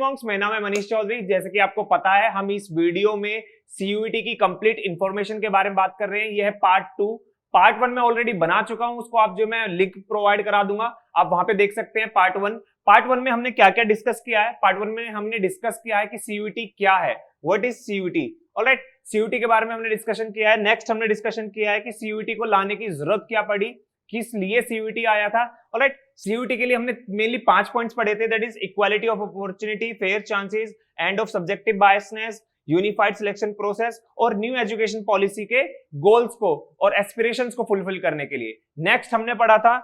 Monks, मेरा नाम है मनीष चौधरी। जैसे कि आपको पता है, हम इस वीडियो में सीयूईटी की कंप्लीट इंफॉर्मेशन के बारे में बात कर रहे हैं। यह है पार्ट 2। पार्ट 1 में ऑलरेडी बना चुका हूं, उसको आप जो मैं लिंक प्रोवाइड करा दूंगा, आप वहां पे देख सकते हैं पार्ट 1। पार्ट 1 में हमने क्या क्या डिस्कस किया है? पार्ट 1 में हमने डिस्कस किया है कि सीयूईटी क्या है, what is CUET. Alright, CUET के बारे में हमने डिस्कशन किया है। नेक्स्ट हमने डिस्कशन किया है कि सीयूईटी को लाने की जरूरत क्या पड़ी, किस लिए सीयूईटी आया था। ऑलराइट, सीयूईटी के लिए हमने मेनली 5 पॉइंट्स पढ़े थे, that is equality of opportunity, fair chances, end of subjective biasness, unified selection process और न्यू एजुकेशन पॉलिसी के गोल्स को और एस्पिरेशंस को फुलफिल करने के लिए। नेक्स्ट हमने पढ़ा था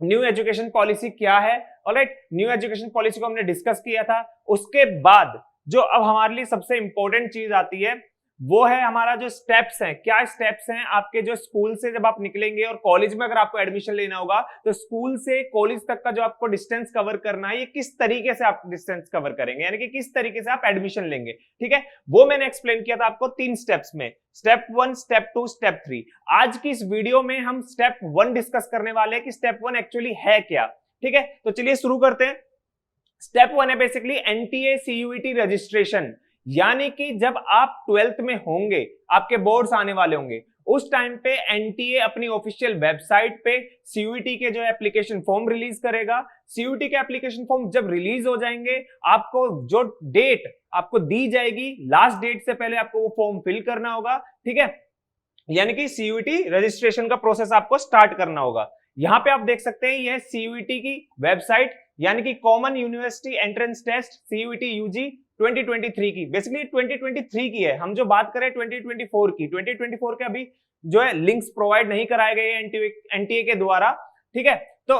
न्यू एजुकेशन पॉलिसी क्या है। ऑलराइट, न्यू एजुकेशन पॉलिसी को हमने डिस्कस किया था। उसके बाद जो अब हमारे लिए सबसे इंपॉर्टेंट चीज आती है वो है हमारा जो स्टेप्स हैं। क्या स्टेप्स हैं आपके जो स्कूल से जब आप निकलेंगे और कॉलेज में अगर आपको एडमिशन लेना होगा तो स्कूल से कॉलेज तक का जो आपको डिस्टेंस कवर करना है, ये किस तरीके से आप डिस्टेंस कवर करेंगे, यानी कि किस तरीके से आप एडमिशन लेंगे। ठीक है, वो मैंने एक्सप्लेन किया था आपको 3 स्टेप्स में, स्टेप 1, स्टेप 2, स्टेप 3। आज की इस वीडियो में हम स्टेप 1 डिस्कस करने वाले हैं कि स्टेप 1 एक्चुअली है क्या। ठीक है, तो चलिए शुरू करते हैं। स्टेप 1 है बेसिकली एनटीए सीयूईटी रजिस्ट्रेशन, यानी कि जब आप 12th में होंगे, आपके बोर्ड्स आने वाले होंगे, उस टाइम पे एनटीए अपनी ऑफिशियल वेबसाइट पे सीयूईटी के जो एप्लीकेशन फॉर्म रिलीज करेगा। सीयूईटी के एप्लीकेशन फॉर्म जब रिलीज हो जाएंगे, आपको जो डेट आपको दी जाएगी, लास्ट डेट से पहले आपको वो फॉर्म फिल करना होगा। ठीक है, यानी कि सीयूईटी रजिस्ट्रेशन का प्रोसेस आपको स्टार्ट करना होगा। यहां पे आप देख सकते हैं, यह सीयूईटी की वेबसाइट, यानी कि common university entrance test CUET UG 2023 की, बेसिकली 2023 की है। हम जो बात करें 2024 की, 2024 के अभी जो है लिंक्स प्रोवाइड नहीं कराए गए एनटीए के द्वारा। ठीक है, तो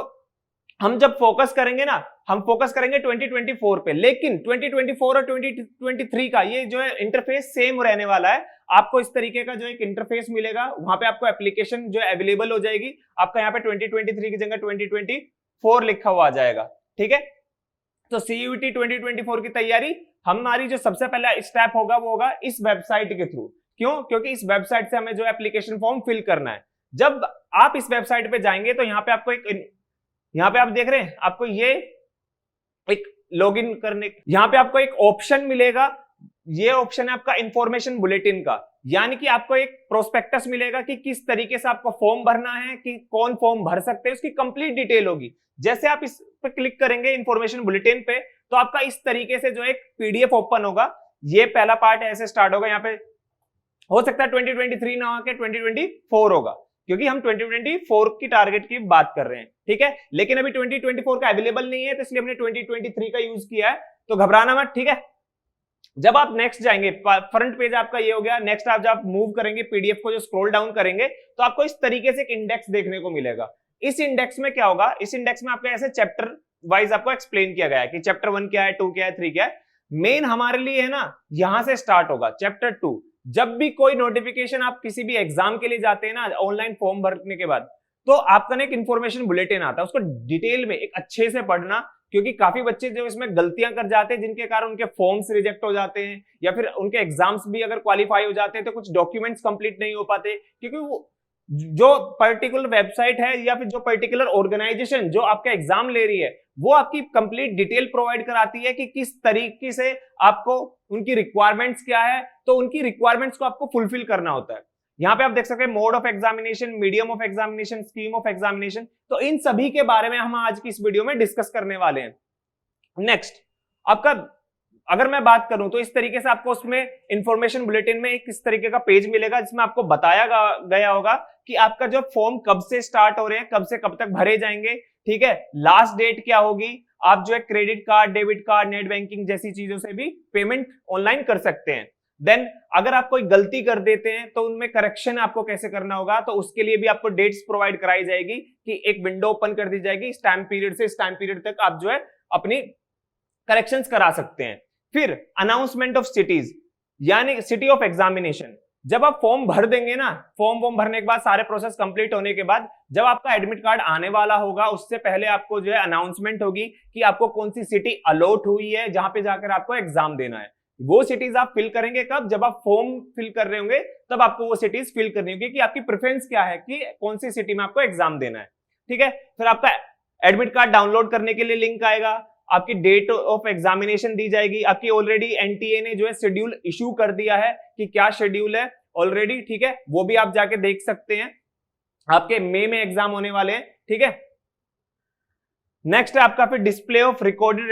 हम जब फोकस करेंगे ना, हम फोकस करेंगे 2024 पे, लेकिन 2024 और 2023 का ये जो है इंटरफेस सेम रहने वाला है। आपको इस तरीके का जो एक इंटरफेस मिलेगा, वहां पे आपको एप्लीकेशन जो अवेलेबल हो जाएगी। आपका यहाँ पे 2023 की जगह 2024 लिखा हुआ आ जाएगा। ठीक है, तो सीयूईटी 2024 की तैयारी हमारी जो सबसे पहला स्टेप होगा वो होगा इस वेबसाइट के थ्रू। क्यों? क्योंकि इस वेबसाइट से हमें जो एप्लीकेशन फॉर्म फिल करना है। जब आप इस वेबसाइट पे जाएंगे तो यहाँ पे आपको यहाँ पे आप देख रहे हैं, आपको ये एक लॉगिन करने, यहाँ पे आपको एक ऑप्शन मिलेगा। ये ऑप्शन है आपका इंफॉर्मेशन बुलेटिन का, यानी कि आपको एक प्रोस्पेक्टस मिलेगा कि किस तरीके से आपको फॉर्म भरना है, कि कौन फॉर्म भर सकते हैं, उसकी कंप्लीट डिटेल होगी। जैसे आप इस पे क्लिक करेंगे इंफॉर्मेशन बुलेटिन पे, तो आपका इस तरीके से जो एक पीडीएफ ओपन होगा। ये पहला पार्ट ऐसे स्टार्ट होगा। यहाँ पे हो सकता है 2023 ना आके 2024 होगा, क्योंकि हम 2024 की टारगेट की बात कर रहे हैं। ठीक है, लेकिन अभी 2024 का अवेलेबल नहीं है, तो इसलिए हमने 2023 का यूज किया है, तो घबराना मत। ठीक है, जब आप नेक्स्ट जाएंगे, फ्रंट पेज आपका ये हो गया। नेक्स्ट आप जब मूव करेंगे पीडीएफ को, जो स्क्रॉल डाउन करेंगे, तो आपको इस तरीके से एक इंडेक्स देखने को मिलेगा। इस इंडेक्स में क्या होगा, इस इंडेक्स में आपको ऐसे चैप्टर वाइज आपको एक्सप्लेन किया गया है कि चैप्टर 1 क्या है, 2 क्या है, 3 क्या है। मेन हमारे लिए है ना, यहां से स्टार्ट होगा चैप्टर 2। जब भी कोई नोटिफिकेशन, आप किसी भी एग्जाम के लिए जाते हैं ना, ऑनलाइन फॉर्म भरने के बाद, तो आपका ना एक इंफॉर्मेशन बुलेटिन आता है, उसको डिटेल में एक अच्छे से पढ़ना, क्योंकि काफी बच्चे जो इसमें गलतियां कर जाते हैं, जिनके कारण उनके फॉर्म्स रिजेक्ट हो जाते हैं, या फिर उनके एग्जाम्स भी अगर क्वालिफाई हो जाते हैं तो कुछ डॉक्यूमेंट्स कंप्लीट नहीं हो पाते, क्योंकि वो जो पर्टिकुलर वेबसाइट है या फिर जो पर्टिकुलर ऑर्गेनाइजेशन जो आपका एग्जाम ले रही है, वो आपकी कंप्लीट डिटेल प्रोवाइड कराती है कि किस तरीके से आपको, उनकी रिक्वायरमेंट्स क्या है, तो उनकी रिक्वायरमेंट्स को आपको फुलफिल करना होता है। यहाँ पे आप देख सकते हैं mode of examination, medium of examination, scheme of examination, तो इन सभी के बारे में हम आज की इस वीडियो में डिस्कस करने वाले हैं। नेक्स्ट, आपका अगर मैं बात करूं तो इस तरीके से आपको उसमें इंफॉर्मेशन बुलेटिन में एक इस तरीके का पेज मिलेगा, जिसमें आपको बताया गया होगा कि आपका जो फॉर्म कब से स्टार्ट हो रहे हैं, कब से कब तक भरे जाएंगे। ठीक है, लास्ट डेट क्या होगी, आप जो है credit card, debit card, net banking जैसी चीजों से भी पेमेंट ऑनलाइन कर सकते हैं। देन अगर आप कोई गलती कर देते हैं तो उनमें करेक्शन आपको कैसे करना होगा, तो उसके लिए भी आपको डेट्स प्रोवाइड कराई जाएगी कि एक विंडो ओपन कर दी जाएगी, इस टाइम पीरियड से इस टाइम पीरियड तक आप जो है अपनी करेक्शंस करा सकते हैं। फिर अनाउंसमेंट ऑफ सिटीज, यानी सिटी ऑफ एग्जामिनेशन। जब आप फॉर्म भर देंगे ना, फॉर्म भरने के बाद, सारे प्रोसेस कंप्लीट होने के बाद, जब आपका एडमिट कार्ड आने वाला होगा, उससे पहले आपको जो है अनाउंसमेंट होगी कि आपको कौन सी सिटी अलॉट हुई है, जहां पे जाकर आपको एग्जाम देना है। वो सिटीज आप फिल करेंगे कब, जब आप फॉर्म फिल कर रहे होंगे, तब आपको वो सिटीज फिल करनी होगी कि आपकी प्रेफरेंस क्या है कि कौन सी सिटी में आपको एग्जाम देना है। ठीक है, फिर आपका एडमिट कार्ड डाउनलोड करने के लिए लिंक आएगा, आपकी डेट ऑफ एग्जामिनेशन दी जाएगी, आपकी ऑलरेडी एनटीए ने जो है शेड्यूल इशू कर दिया है कि क्या शेड्यूल है ऑलरेडी, ठीक है, वो भी आप जाके देख सकते हैं। आपके मई में एग्जाम होने वाले हैं, ठीक है। नेक्स्ट है आपका फिर display of recorded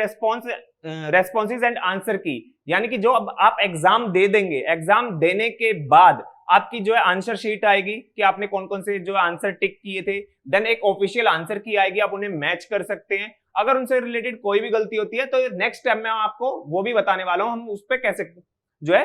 responses and answer की, यानी कि जो अब आप एग्जाम दे देंगे, एग्जाम देने के बाद आपकी जो है आंसर शीट आएगी कि आपने कौन कौन से जो आंसर टिक किए थे, देन एक ऑफिशियल आंसर की आएगी, आप उन्हें मैच कर सकते हैं। अगर उनसे रिलेटेड कोई भी गलती होती है तो नेक्स्ट टाइम में आपको वो भी बताने वाला हूं, हम उस पर कैसे जो है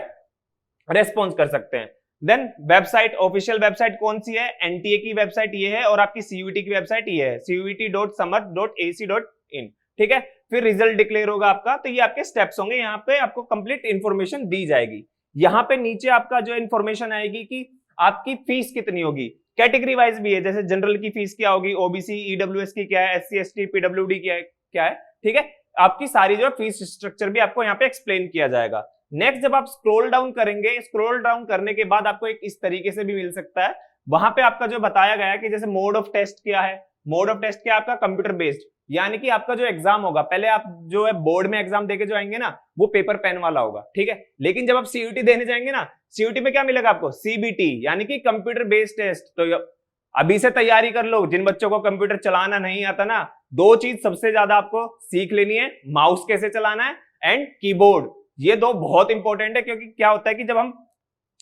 रेस्पॉन्स कर सकते हैं। देन वेबसाइट, ऑफिशियल वेबसाइट कौन सी है, एनटीए की वेबसाइट ये है और आपकी सीयूईटी की वेबसाइट ये है, cuet.samarth.ac.in, ठीक है। फिर रिजल्ट डिक्लेयर होगा आपका, तो ये आपके स्टेप्स होंगे, यहाँ पे आपको कंप्लीट इंफॉर्मेशन दी जाएगी। यहाँ पे नीचे आपका जो इंफॉर्मेशन आएगी कि आपकी फीस कितनी होगी, कैटेगरी वाइज भी है, जैसे जनरल की फीस क्या होगी, ओबीसी ईडब्ल्यूएस की क्या है, एससी एसटी पीडब्ल्यूडी क्या है, ठीक है। आपकी सारी जो फीस स्ट्रक्चर भी आपको यहाँ पे एक्सप्लेन किया जाएगा। नेक्स्ट जब आप स्क्रॉल डाउन करेंगे, स्क्रॉल डाउन करने के बाद आपको एक इस तरीके से भी मिल सकता है, वहां पे आपका जो बताया गया है कि जैसे मोड ऑफ टेस्ट क्या है, मोड ऑफ टेस्ट क्या है आपका कंप्यूटर बेस्ड, यानी कि आपका जो एग्जाम होगा, पहले आप जो है बोर्ड में एग्जाम देके जो आएंगे ना वो पेपर पेन वाला होगा, ठीक है। लेकिन जब आप सीयूटी देने जाएंगे ना, सीयूटी में क्या मिलेगा आपको, सीबीटी, यानी कि कंप्यूटर बेस्ड टेस्ट। तो अभी से तैयारी कर लो, जिन बच्चों को कंप्यूटर चलाना नहीं आता ना, दो चीज सबसे ज्यादा आपको सीख लेनी है, माउस कैसे चलाना है एंड कीबोर्ड, ये दो बहुत इंपॉर्टेंट है। क्योंकि क्या होता है कि जब हम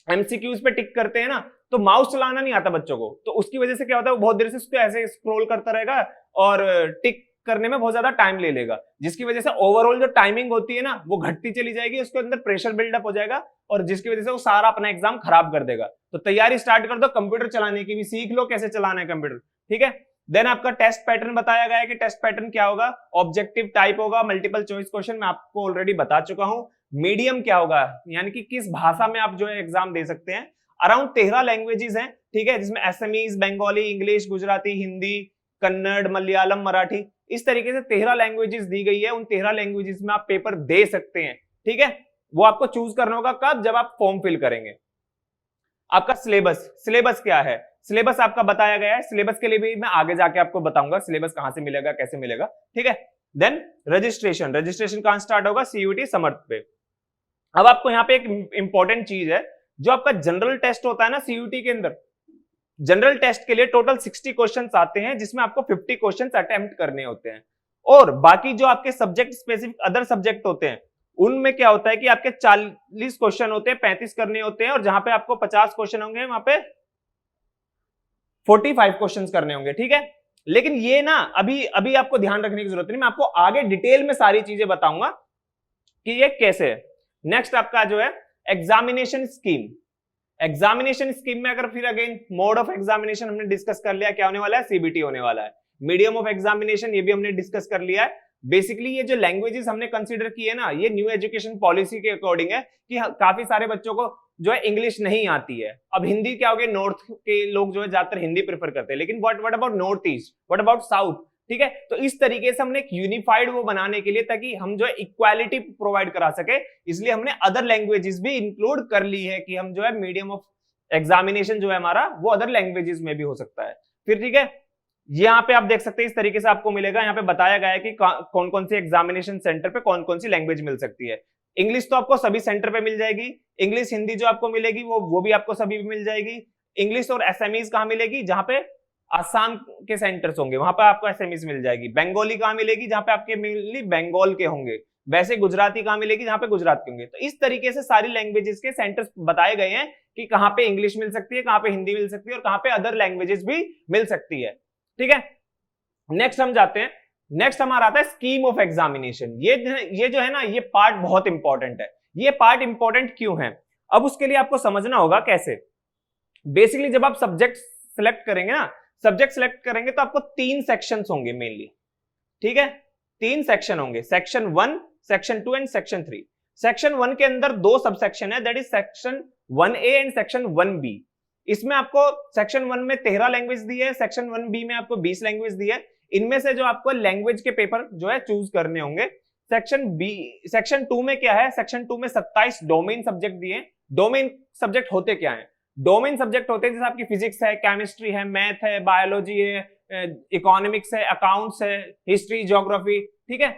एमसीक्यूज पे टिक करते हैं ना तो माउस चलाना नहीं आता बच्चों को, तो उसकी वजह से क्या होता है, वो बहुत देर से उसको ऐसे स्क्रॉल करता रहेगा और टिक करने में बहुत ज्यादा टाइम ले लेगा, जिसकी वजह से ओवरऑल जो टाइमिंग होती है ना वो घटती चली जाएगी, उसके अंदर प्रेशर बिल्डअप हो जाएगा और जिसकी वजह से वो सारा अपना एग्जाम खराब कर देगा। तो तैयारी स्टार्ट कर दो, कंप्यूटर चलाने की भी सीख लो, कैसे चलाना है कंप्यूटर, ठीक है। देन आपका टेस्ट पैटर्न बताया गया है कि टेस्ट पैटर्न क्या होगा, ऑब्जेक्टिव टाइप होगा, मल्टीपल चॉइस क्वेश्चन मैं आपको ऑलरेडी बता चुका हूं। मीडियम क्या होगा, यानी कि किस भाषा में आप जो है एग्जाम दे सकते हैं। अराउंड 13 लैंग्वेजेस हैं, ठीक है, जिसमें असमीज, बंगाली, इंग्लिश, गुजराती, हिंदी, कन्नड़, मलयालम, मराठी, इस तरीके से 13 लैंग्वेजेस दी गई है। उन 13 लैंग्वेजेस में आप पेपर दे सकते हैं, ठीक है। वो आपको चूज करना होगा कब, जब आप फॉर्म फिल करेंगे। आपका सिलेबस क्या है, सिलेबस आपका बताया गया है, सिलेबस के लिए भी मैं आगे जाके आपको बताऊंगा सिलेबस कहां से मिलेगा, कैसे मिलेगा, ठीक है। देन रजिस्ट्रेशन कहां स्टार्ट होगा, सीयूटी समर्थ पे। अब आपको यहाँ पे एक इंपॉर्टेंट चीज है, जो आपका जनरल टेस्ट होता है ना सीयूटी के अंदर, जनरल टेस्ट के लिए टोटल 60 क्वेश्चंस आते हैं, जिसमें आपको 50 क्वेश्चंस अटेम्प्ट करने होते हैं। और बाकी जो आपके सब्जेक्ट स्पेसिफिक अदर सब्जेक्ट होते हैं, उनमें क्या होता है कि आपके 40 क्वेश्चन होते हैं, 35 करने होते हैं, और जहां पे आपको 50 क्वेश्चन होंगे वहां पे 45 क्वेश्चंस करने होंगे, ठीक है। लेकिन ये ना अभी आपको ध्यान रखने की जरूरत नहीं, मैं आपको आगे डिटेल में सारी चीजें बताऊंगा कि ये कैसे है। नेक्स्ट आपका जो है एग्जामिनेशन स्कीम, एग्जामिनेशन स्कीम में अगर फिर अगेन मोड ऑफ एग्जामिनेशन हमने डिस्कस कर लिया, क्या होने वाला है, सीबीटी होने वाला है। मीडियम ऑफ एग्जामिनेशन ये भी हमने डिस्कस कर लिया है। बेसिकली ये जो लैंग्वेजेस हमने कंसीडर किए ना, ये न्यू एजुकेशन पॉलिसी के अकॉर्डिंग है कि काफी सारे बच्चों को जो है इंग्लिश नहीं आती है। अब हिंदी क्या हो गया, नॉर्थ के लोग जो है ज्यादातर हिंदी प्रेफर करते हैं, लेकिन what about north east, what about south, ठीक है। तो इस तरीके से हमने एक यूनिफाइड वो बनाने के लिए, ताकि हम जो है इक्वालिटी प्रोवाइड करा सके, इसलिए हमने अदर लैंग्वेजेस भी इंक्लूड कर ली है कि हम जो है मीडियम ऑफ एग्जामिनेशन जो है हमारा वो अदर लैंग्वेजेस में भी हो सकता है फिर, ठीक है। यहाँ पे आप देख सकते हैं इस तरीके से आपको मिलेगा, यहाँ पे बताया गया है कि कौन कौन सी एग्जामिनेशन सेंटर पे कौन कौन सी लैंग्वेज मिल सकती है। इंग्लिश तो आपको सभी सेंटर पे मिल जाएगी, इंग्लिश हिंदी जो आपको मिलेगी वो भी आपको सभी पे मिल जाएगी। इंग्लिश और एसएमईज कहाँ मिलेगी, जहां पे आसाम के सेंटर्स होंगे वहां पे आपको एसएमईज मिल जाएगी। बंगाली कहाँ मिलेगी, जहां पे आपके मिली बंगाल के होंगे। वैसे गुजराती कहाँ मिलेगी, जहां पे गुजरात के होंगे। तो इस तरीके से सारी लैंग्वेजेस के सेंटर्स बताए गए हैं कि कहाँ पे इंग्लिश मिल सकती है, कहाँ पे हिंदी मिल सकती है और कहाँ पे अदर लैंग्वेजेस भी मिल सकती है, ठीक है। नेक्स्ट हम जाते हैं, नेक्स्ट हमारा आता है स्कीम ऑफ एग्जामिनेशन। ये जो है ना, ये पार्ट बहुत इंपॉर्टेंट है। ये पार्ट इंपॉर्टेंट क्यों है, अब उसके लिए आपको समझना होगा कैसे। बेसिकली जब आप सब्जेक्ट सिलेक्ट करेंगे ना, सब्जेक्ट सिलेक्ट करेंगे तो आपको 3 सेक्शंस होंगे मेनली, ठीक है। 3 सेक्शन होंगे, section 1, section 2 and section 3। Section 1 के अंदर 2 सब सेक्शन है, that is section 1A and section 1B। इसमें आपको सेक्शन 1 में 13 लैंग्वेज दी है, सेक्शन 1B में आपको 20 लैंग्वेज दी है। इनमें से जो आपको लैंग्वेज के पेपर जो है चूज करने होंगे। सेक्शन 2 में क्या है, सेक्शन 2 में 27 डोमेन सब्जेक्ट दिए। डोमेन सब्जेक्ट होते क्या है, डोमेन सब्जेक्ट होते हैं जैसे आपकी फिजिक्स है, केमिस्ट्री है, मैथ है, बायोलॉजी है, इकोनॉमिक्स है, अकाउंट्स है, हिस्ट्री, ज्योग्राफी, ठीक है।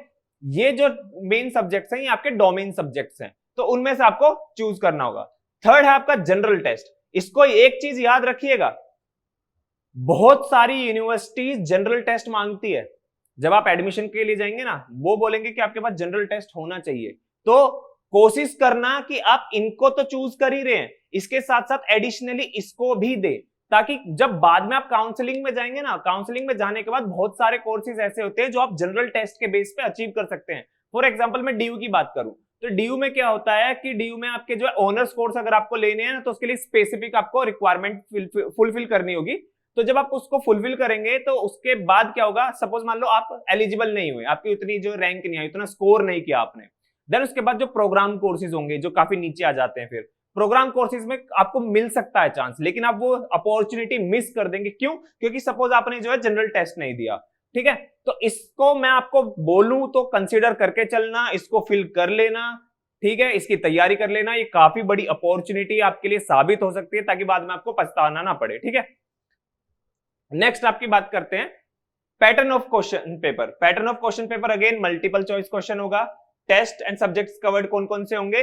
ये जो मेन सब्जेक्ट्स हैं ये आपके डोमेन सब्जेक्ट्स हैं, तो उनमें से आपको चूज करना होगा। थर्ड है आपका जनरल टेस्ट। इसको एक चीज याद रखिएगा, बहुत सारी यूनिवर्सिटीज जनरल टेस्ट मांगती है। जब आप एडमिशन के लिए जाएंगे ना, वो बोलेंगे कि आपके पास जनरल टेस्ट होना चाहिए, तो कोशिश करना कि आप इनको तो चूज कर ही रहे हैं, इसके साथ साथ एडिशनली इसको भी दे, ताकि जब बाद में आप काउंसलिंग में जाएंगे ना, काउंसलिंग में जाने के बाद बहुत सारे कोर्सेज ऐसे होते हैं जो आप जनरल टेस्ट के बेस पे अचीव कर सकते हैं। फॉर एग्जांपल मैं डीयू की बात करूं तो डीयू में क्या होता है कि डीयू में आपके जो ऑनर्स कोर्स अगर आपको लेने हैं ना, तो उसके लिए स्पेसिफिक आपको रिक्वायरमेंट फुलफिल करनी होगी। तो जब आप उसको फुलफिल करेंगे तो उसके बाद क्या होगा, सपोज मान लो आप एलिजिबल नहीं हुए, आपकी उतनी जो रैंक नहीं आई, उतना स्कोर नहीं किया आपने, देन उसके बाद जो प्रोग्राम कोर्सेज होंगे जो काफी नीचे आ जाते हैं, फिर प्रोग्राम कोर्सेज में आपको मिल सकता है चांस, लेकिन आप वो अपॉर्चुनिटी मिस कर देंगे। क्यों? क्योंकि सपोज आपने जो है जनरल टेस्ट नहीं दिया, ठीक है। तो इसको मैं आपको बोलूं तो कंसीडर करके चलना, इसको फिल कर लेना, ठीक है, इसकी तैयारी कर लेना। ये काफी बड़ी अपॉर्चुनिटी आपके लिए साबित हो सकती है, ताकि बाद में आपको पछताना ना पड़े, ठीक है। नेक्स्ट आपकी बात करते हैं pattern of question paper. Pattern of question paper again multiple choice question होगा। टेस्ट एंड सब्जेक्ट्स कवर्ड कौन कौन से होंगे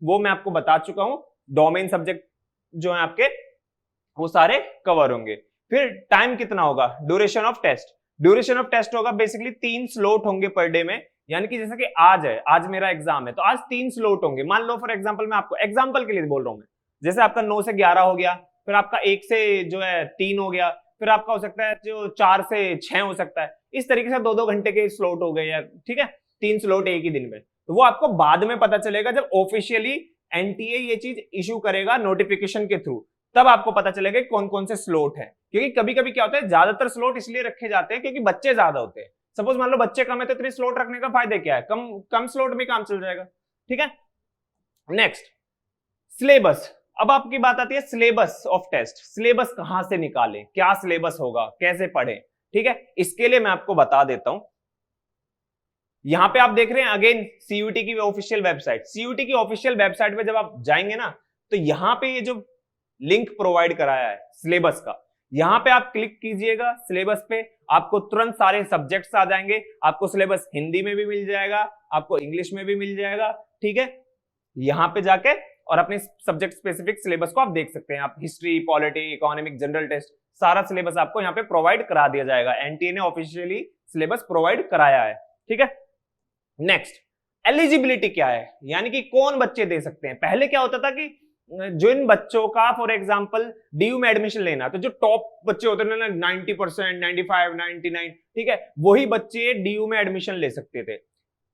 वो मैं आपको बता चुका हूं। डोमेन सब्जेक्ट जो है आपके वो सारे कवर होंगे। फिर टाइम कितना होगा, duration of test. Duration of test होगा बेसिकली 3 स्लॉट होंगे पर डे में, यानी कि जैसे कि आज है, आज मेरा एग्जाम है, तो आज 3 स्लॉट होंगे। मान लो फॉर एग्जांपल मैं आपको एग्जांपल के लिए बोल रहा हूं मैं, जैसे आपका 9 से 11 हो गया, फिर आपका 1 से जो है 3 हो गया, फिर आपका हो सकता है जो 4 से 6 हो सकता है। इस तरीके से 2-2 घंटे के स्लॉट हो गए यार, ठीक है, 3 स्लॉट एक ही दिन में। तो वो आपको बाद में पता चलेगा जब ऑफिशियली एनटीए ये चीज इशू करेगा नोटिफिकेशन के थ्रू, तब आपको पता चलेगा कौन कौन से स्लॉट हैं। क्योंकि कभी कभी क्या होता है, ज्यादातर स्लॉट इसलिए रखे जाते हैं क्योंकि बच्चे ज्यादा होते हैं। सपोज मान लो बच्चे कम है तो इतने स्लॉट रखने का फायदा क्या है, कम कम स्लॉट में काम चल जाएगा, ठीक है। Next syllabus. अब आपकी बात आती है सिलेबस ऑफ टेस्ट। सिलेबस कहां से निकाले, क्या सिलेबस होगा, कैसे पढ़े, ठीक है। इसके लिए मैं आपको बता देता हूं। यहां पे आप देख रहे हैं अगेन सीयूटी की ऑफिशियल वेबसाइट। सीयूटी की ऑफिशियल वेबसाइट पे जब आप जाएंगे ना, तो यहां पे ये जो लिंक प्रोवाइड कराया है सिलेबस का, यहां पे आप क्लिक कीजिएगा सिलेबस पे, आपको तुरंत सारे सब्जेक्ट्स आ जाएंगे। आपको सिलेबस हिंदी में भी मिल जाएगा, आपको इंग्लिश में भी मिल जाएगा, ठीक है। यहां पे जाके और अपने सब्जेक्ट स्पेसिफिक सिलेबस को आप देख सकते हैं। आप history, polity, economic, general test, सारा सिलेबस आपको यहाँ पे प्रोवाइड करा दिया जाएगा। एनटीए ने ऑफिशियली सिलेबस प्रोवाइड कराया है, ठीक है। नेक्स्ट एलिजिबिलिटी क्या है, यानी कि कौन बच्चे दे सकते हैं। पहले क्या होता था कि जिन बच्चों का फॉर एग्जांपल डीयू में एडमिशन लेना, तो जो टॉप बच्चे होते थे ना 90%, 95, 99, ठीक है, वही बच्चे डीयू में एडमिशन ले सकते थे।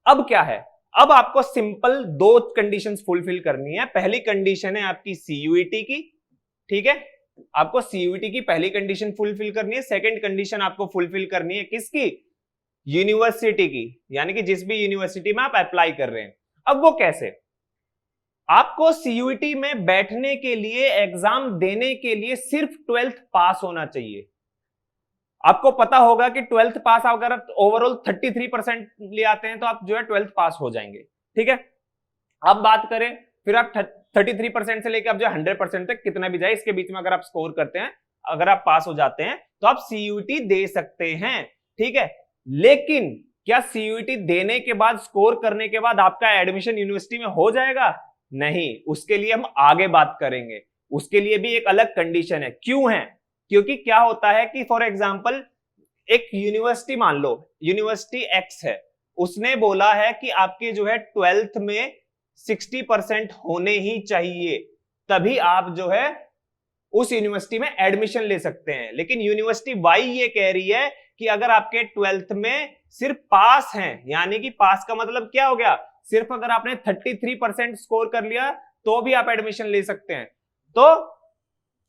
अब क्या है, अब आपको सिंपल 2 कंडीशंस फुलफिल करनी है। पहली कंडीशन है आपकी सीयूईटी की, ठीक है, आपको सीयूईटी की पहली कंडीशन फुलफिल करनी है। सेकंड कंडीशन आपको फुलफिल करनी है किसकी, यूनिवर्सिटी की, यानी कि जिस भी यूनिवर्सिटी में आप अप्लाई कर रहे हैं। अब वो कैसे, आपको सीयूईटी में बैठने के लिए, एग्जाम देने के लिए सिर्फ 12th पास होना चाहिए। आपको पता होगा कि 12th पास अगर ओवरऑल 33% ले आते हैं तो आप जो है 12th पास हो जाएंगे, ठीक है। अब बात करें फिर आप 33% से लेकर आप जो 100% तक कितना भी जाए, इसके बीच में अगर आप स्कोर करते हैं, अगर आप पास हो जाते हैं तो आप सीयूईटी दे सकते हैं, ठीक है। लेकिन क्या सीयूईटी देने के बाद, स्कोर करने के बाद आपका एडमिशन यूनिवर्सिटी में हो जाएगा? नहीं, उसके लिए हम आगे बात करेंगे। उसके लिए भी एक अलग कंडीशन है। क्यों है? क्योंकि क्या होता है कि फॉर एग्जांपल एक यूनिवर्सिटी, मान लो यूनिवर्सिटी एक्स है, उसने बोला है कि आपके जो है 12th में 60% होने ही चाहिए, तभी आप जो है उस यूनिवर्सिटी में एडमिशन ले सकते हैं। लेकिन यूनिवर्सिटी वाई ये कह रही है कि अगर आपके 12th में सिर्फ पास हैं, यानी कि पास का मतलब क्या हो गया, सिर्फ अगर आपने 33% स्कोर कर लिया तो भी आप एडमिशन ले सकते हैं, तो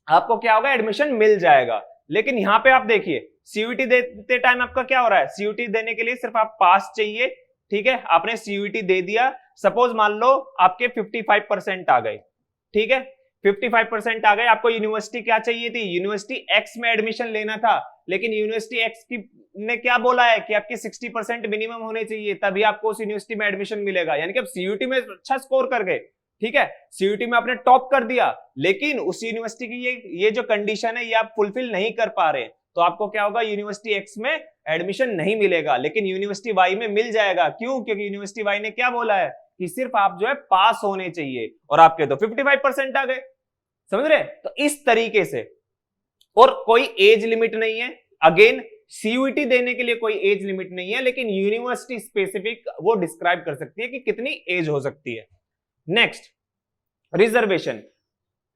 आपको क्या होगा, एडमिशन मिल जाएगा। लेकिन यहां पे आप देखिए सीयूईटी देते टाइम आपका क्या हो रहा है, सीयूईटी देने के लिए सिर्फ आप पास चाहिए, ठीक है। आपने सीयूईटी दे दिया, सपोज मान लो आपके 55% आ गए, ठीक है, 55% आ गए, आपको यूनिवर्सिटी क्या चाहिए थी, यूनिवर्सिटी एक्स में एडमिशन लेना था, लेकिन यूनिवर्सिटी एक्स की ने क्या बोला है कि आपके 60% मिनिमम होने चाहिए, तभी आपको उस यूनिवर्सिटी में एडमिशन मिलेगा। यानी कि आप सीयूईटी में अच्छा स्कोर कर गए, ठीक है, सीयूईटी में आपने टॉप कर दिया, लेकिन उस यूनिवर्सिटी की ये जो कंडीशन है ये आप फुलफिल नहीं कर पा रहे, तो आपको क्या होगा, यूनिवर्सिटी एक्स में एडमिशन नहीं मिलेगा, लेकिन यूनिवर्सिटी वाई में मिल जाएगा। क्यों? क्योंकि यूनिवर्सिटी वाई ने क्या बोला है कि सिर्फ आप जो है पास होने चाहिए, और आपके तो 55% आ गए। समझ रहे? तो इस तरीके से, और कोई एज लिमिट नहीं है। अगेन सीयूईटी देने के लिए कोई एज लिमिट नहीं है, लेकिन यूनिवर्सिटी स्पेसिफिक वो डिस्क्राइब कर सकती है कि कितनी एज हो सकती है। Next, reservation.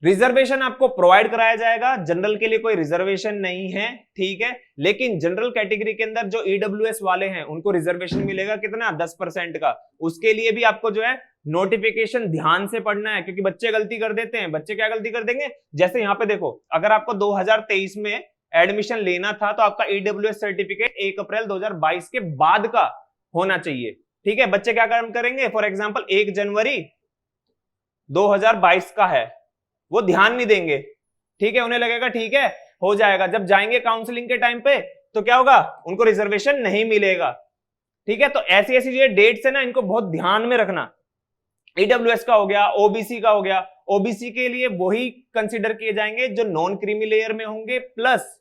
रिजर्वेशन आपको प्रोवाइड कराया जाएगा, जनरल के लिए कोई रिजर्वेशन नहीं है, ठीक है। लेकिन जनरल कैटेगरी के अंदर जो ईडब्ल्यूएस वाले हैं उनको रिजर्वेशन मिलेगा कितना, 10% का। उसके लिए भी आपको जो है नोटिफिकेशन ध्यान से पढ़ना है, क्योंकि बच्चे गलती कर देते हैं। बच्चे क्या गलती कर देंगे, जैसे यहां पे देखो, अगर आपको 2023 में एडमिशन लेना था तो आपका ईडब्ल्यूएस सर्टिफिकेट 1 अप्रैल 2022 के बाद का होना चाहिए, ठीक है। बच्चे क्या काम करेंगे, फॉर एग्जांपल 1 जनवरी 2022 का है, वो ध्यान नहीं देंगे, ठीक है। उन्हें लगेगा ठीक है हो जाएगा, जब जाएंगे काउंसलिंग के टाइम पे तो क्या होगा, उनको रिजर्वेशन नहीं मिलेगा, ठीक है। तो ऐसी ऐसी जो डेट्स है ना, इनको बहुत ध्यान में रखना। ईडब्ल्यूएस का हो गया, ओबीसी का हो गया। ओबीसी के लिए वही कंसिडर किए जाएंगे जो नॉन क्रीमी लेयर में होंगे, प्लस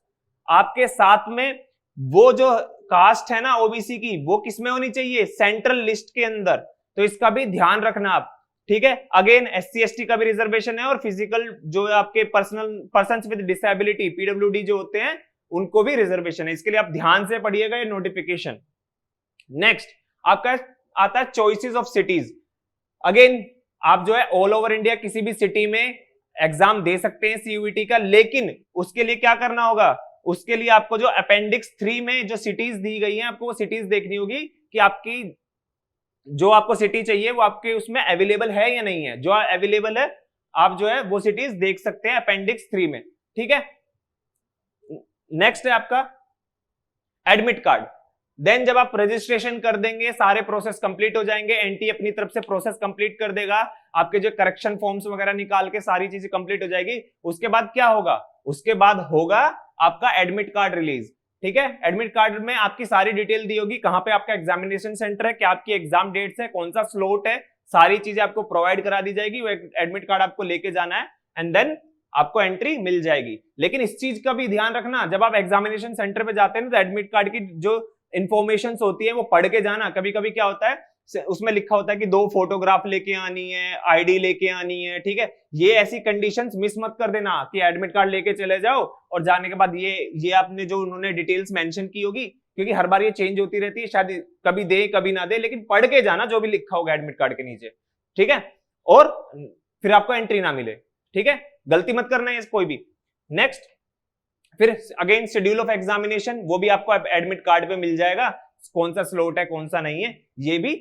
आपके साथ में वो जो कास्ट है ना ओबीसी की, वो किसमें होनी चाहिए, सेंट्रल लिस्ट के अंदर। तो इसका भी ध्यान रखना आप, ठीक है। अगेन एससी एसटी का भी रिजर्वेशन है, और फिजिकल जो आपके पर्सन्स विद डिसेबिलिटी पीडब्ल्यूडी जो होते हैं उनको भी रिजर्वेशन है। इसके लिए आप ध्यान से पढ़िएगा ये नोटिफिकेशन। नेक्स्ट आपका आता है चॉइसेस ऑफ सिटीज। अगेन आप जो है ऑल ओवर इंडिया किसी भी सिटी में एग्जाम दे सकते हैं सीयूईटी का, लेकिन उसके लिए क्या करना होगा, उसके लिए आपको जो अपेंडिक्स 3 में जो सिटीज दी गई हैं, आपको वो सिटीज देखनी होगी कि आपकी जो आपको सिटी चाहिए वो आपके उसमें अवेलेबल है या नहीं है। जो अवेलेबल है आप जो है वो सिटीज देख सकते हैं अपेंडिक्स 3 में, ठीक है। नेक्स्ट है आपका एडमिट कार्ड। देन जब आप रजिस्ट्रेशन कर देंगे, सारे प्रोसेस कंप्लीट हो जाएंगे, एनटी अपनी तरफ से प्रोसेस कंप्लीट कर देगा, आपके जो करेक्शन फॉर्म्स वगैरह निकाल के सारी चीजें कंप्लीट हो जाएगी। उसके बाद क्या होगा, उसके बाद होगा आपका एडमिट कार्ड रिलीज, ठीक है। एडमिट कार्ड में आपकी सारी डिटेल दी होगी, कहां पे आपका एग्जामिनेशन सेंटर है, क्या आपकी एग्जाम डेट्स है, कौन सा स्लॉट है, सारी चीजें आपको प्रोवाइड करा दी जाएगी। वो एडमिट कार्ड आपको लेके जाना है, एंड देन आपको एंट्री मिल जाएगी। लेकिन इस चीज का भी ध्यान रखना, जब आप एग्जामिनेशन सेंटर पे जाते हैं तो एडमिट कार्ड की जो इंफॉर्मेशन होती है वो पढ़ के जाना। कभी कभी क्या होता है, उसमें लिखा होता है कि 2 फोटोग्राफ लेके आनी है, आईडी लेके आनी है, ठीक है। ये ऐसी कंडीशंस मिस मत कर देना कि एडमिट कार्ड लेके चले जाओ और जाने के बाद ये आपने जो उन्होंने डिटेल्स मेंशन की होगी, क्योंकि हर बार ये चेंज होती रहती है, शायद कभी दे कभी ना दे, लेकिन पढ़ के जाना जो भी लिखा होगा एडमिट कार्ड के नीचे, ठीक है। और फिर आपको एंट्री ना मिले, ठीक है। गलती मत करना है कोई भी। नेक्स्ट, फिर अगेन शेड्यूल ऑफ एग्जामिनेशन, वो भी आपको एडमिट कार्ड पे मिल जाएगा, कौन सा स्लॉट है कौन सा नहीं है, ये भी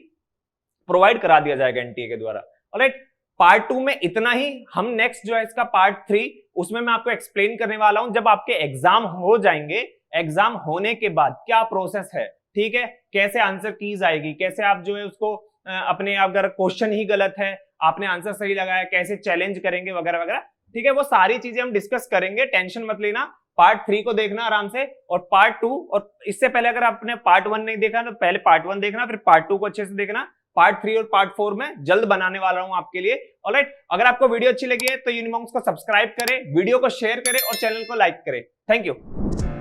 प्रोवाइड करा दिया जाएगा एनटीए के द्वारा। ऑलराइट, पार्ट 2 में इतना ही। हम नेक्स्ट जो है इसका पार्ट 3, उसमें मैं आपको एक्सप्लेन करने वाला हूं जब आपके एग्जाम हो जाएंगे, एग्जाम होने के बाद क्या प्रोसेस है, ठीक है। कैसे आंसर कीज आएगी, कैसे आप जो है उसको अपने, अगर क्वेश्चन ही गलत है आपने आंसर सही लगाया, कैसे चैलेंज करेंगे वगैरह वगैरह, ठीक है। वो सारी चीजें हम डिस्कस करेंगे, टेंशन मत लेना। पार्ट 3 को देखना आराम से, और पार्ट 2, और इससे पहले अगर आपने पार्ट 1 नहीं देखा तो पहले पार्ट 1 देखना, फिर पार्ट 2 को अच्छे से देखना। पार्ट 3 और पार्ट 4 में जल्द बनाने वाला हूं आपके लिए। ऑलराइट, अगर आपको वीडियो अच्छी लगी है तो यूनिमॉन्क्स को सब्सक्राइब करें, वीडियो को शेयर करें और चैनल को लाइक करें। Thank you.